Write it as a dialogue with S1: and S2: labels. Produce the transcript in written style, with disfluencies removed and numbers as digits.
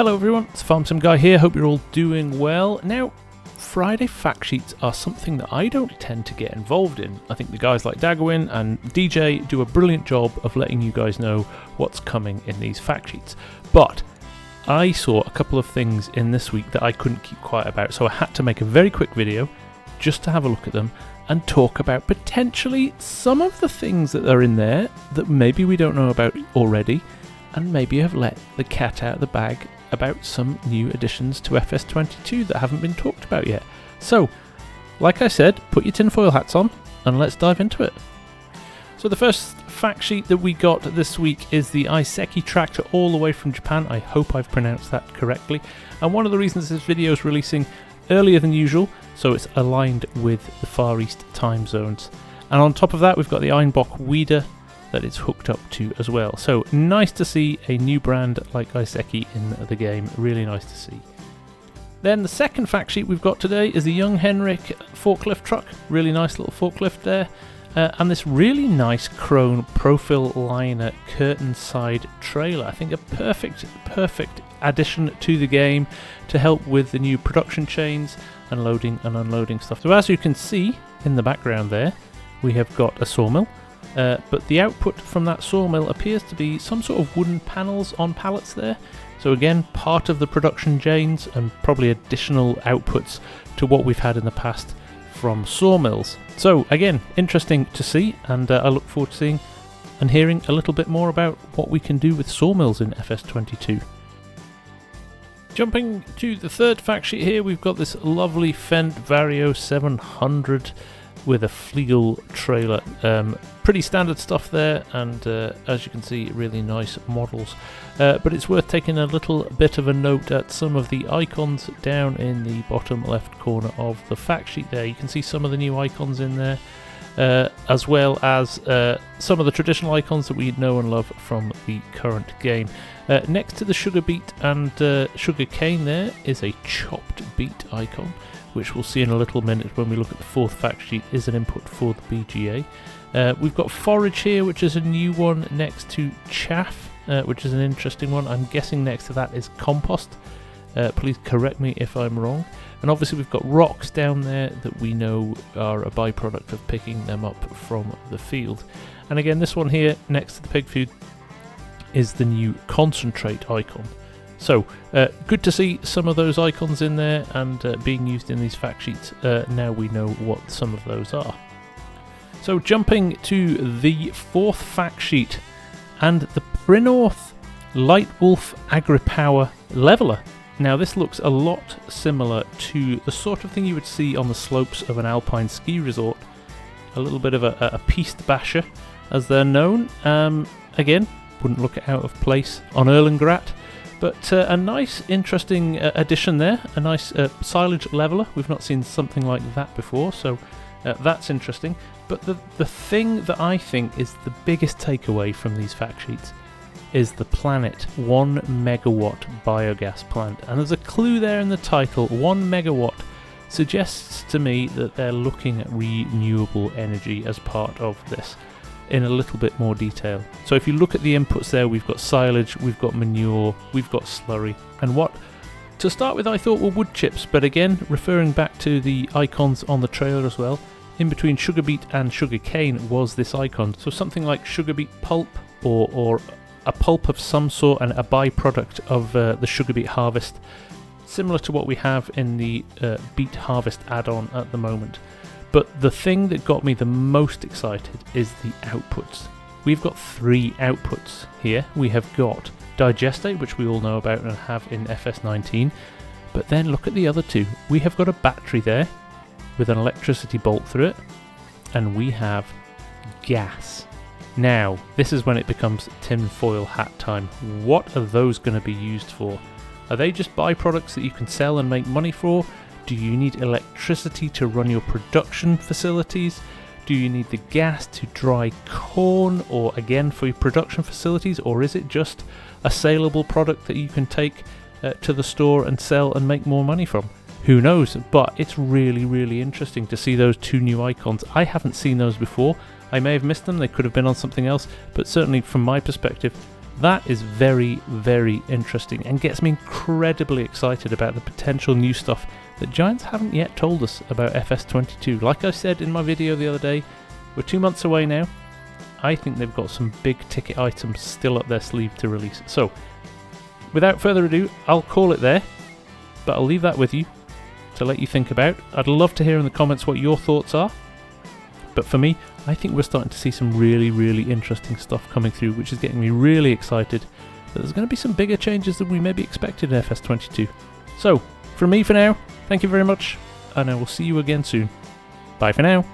S1: Hello everyone, it's Farmsim Guy here, hope you're all doing well. Now, Friday fact sheets are something that I don't tend to get involved in. I think the guys like Daggerwin and DJ do a brilliant job of letting you guys know what's coming in these fact sheets. But I saw a couple of things in this week that I couldn't keep quiet about, so I had to make a very quick video just to have a look at them and talk about potentially some of the things that are in there that maybe we don't know about already, and maybe have let the cat out of the bag about some new additions to FS22 that haven't been talked about yet. So, like I said, put your tinfoil hats on and let's dive into it. So the first fact sheet that we got this week is the Isekai tractor all the way from Japan. I hope I've pronounced that correctly. And one of the reasons this video is releasing earlier than usual, so it's aligned with the Far East time zones. And on top of that, we've got the Einbach Weeder that it's hooked up to as well. So nice to see a new brand like Isekai in the game. Really nice to see. Then the second fact sheet we've got today is the Younghenrik forklift truck. Really nice little forklift there. And this really nice chrome profile liner curtain side trailer. I think a perfect addition to the game to help with the new production chains and loading and unloading stuff. So as you can see in the background there, we have got a sawmill. But the output from that sawmill appears to be some sort of wooden panels on pallets there. So again, part of the production chains and probably additional outputs to what we've had in the past from sawmills. So again, interesting to see, and I look forward to seeing and hearing a little bit more about what we can do with sawmills in FS22. Jumping to the third fact sheet here, we've got this lovely Fentvario 700 with a Fliegel trailer. Pretty standard stuff there, and as you can see, really nice models. But it's worth taking a little bit of a note at some of the icons down in the bottom left corner of the fact sheet there. You can see some of the new icons in there, as well as some of the traditional icons that we know and love from the current game. Next to the sugar beet and sugar cane there is a chopped beet icon, which we'll see in a little minute when we look at the fourth fact sheet, is an input for the BGA. We've got forage here, which is a new one next to chaff, which is an interesting one. I'm guessing next to that is compost. Please correct me if I'm wrong. And obviously we've got rocks down there that we know are a byproduct of picking them up from the field. And again, this one here next to the pig food is the new concentrate icon. So, good to see some of those icons in there and being used in these fact sheets. Now we know what some of those are. So, jumping to the fourth fact sheet, and the Pannier Lightwolf Agri-Power Leveler. Now, this looks a lot similar to the sort of thing you would see on the slopes of an alpine ski resort. A little bit of a piste basher, as they're known. Again, wouldn't look out of place on Erlengrat. But a nice, interesting addition there, a nice silage leveler. We've not seen something like that before, so that's interesting. But the thing that I think is the biggest takeaway from these fact sheets is the Planet 1 megawatt biogas plant. And there's a clue there in the title. 1 megawatt suggests to me that they're looking at renewable energy as part of this in a little bit more detail. So if you look at the inputs there, we've got silage, we've got manure, we've got slurry, and what to start with I thought were wood chips, but again, referring back to the icons on the trailer as well, in between sugar beet and sugar cane was this icon. So something like sugar beet pulp or a pulp of some sort and a byproduct of the sugar beet harvest, similar to what we have in the beet harvest add-on at the moment. But the thing that got me the most excited is the outputs. We've got 3 outputs here. We have got digestate, which we all know about and have in FS19. But then look at the other 2. We have got a battery there with an electricity bolt through it. And we have gas. Now, this is when it becomes tinfoil hat time. What are those going to be used for? Are they just byproducts that you can sell and make money for? Do you need electricity to run your production facilities? Do you need the gas to dry corn, or again for your production facilities? Or is it just a saleable product that you can take to the store and sell and make more money from? Who knows? But it's really, really interesting to see those 2 new icons. I haven't seen those before. I may have missed them, they could have been on something else, but certainly from my perspective, That is very, very interesting and gets me incredibly excited about the potential new stuff that Giants haven't yet told us about FS22. Like I said in my video the other day, we're 2 months away now. I think they've got some big ticket items still up their sleeve to release. So, without further ado, I'll call it there, but I'll leave that with you to let you think about. I'd love to hear in the comments what your thoughts are. But for me, I think we're starting to see some really, really interesting stuff coming through, which is getting me really excited that there's going to be some bigger changes than we maybe expected in FS22. So, from me for now, thank you very much, and I will see you again soon. Bye for now.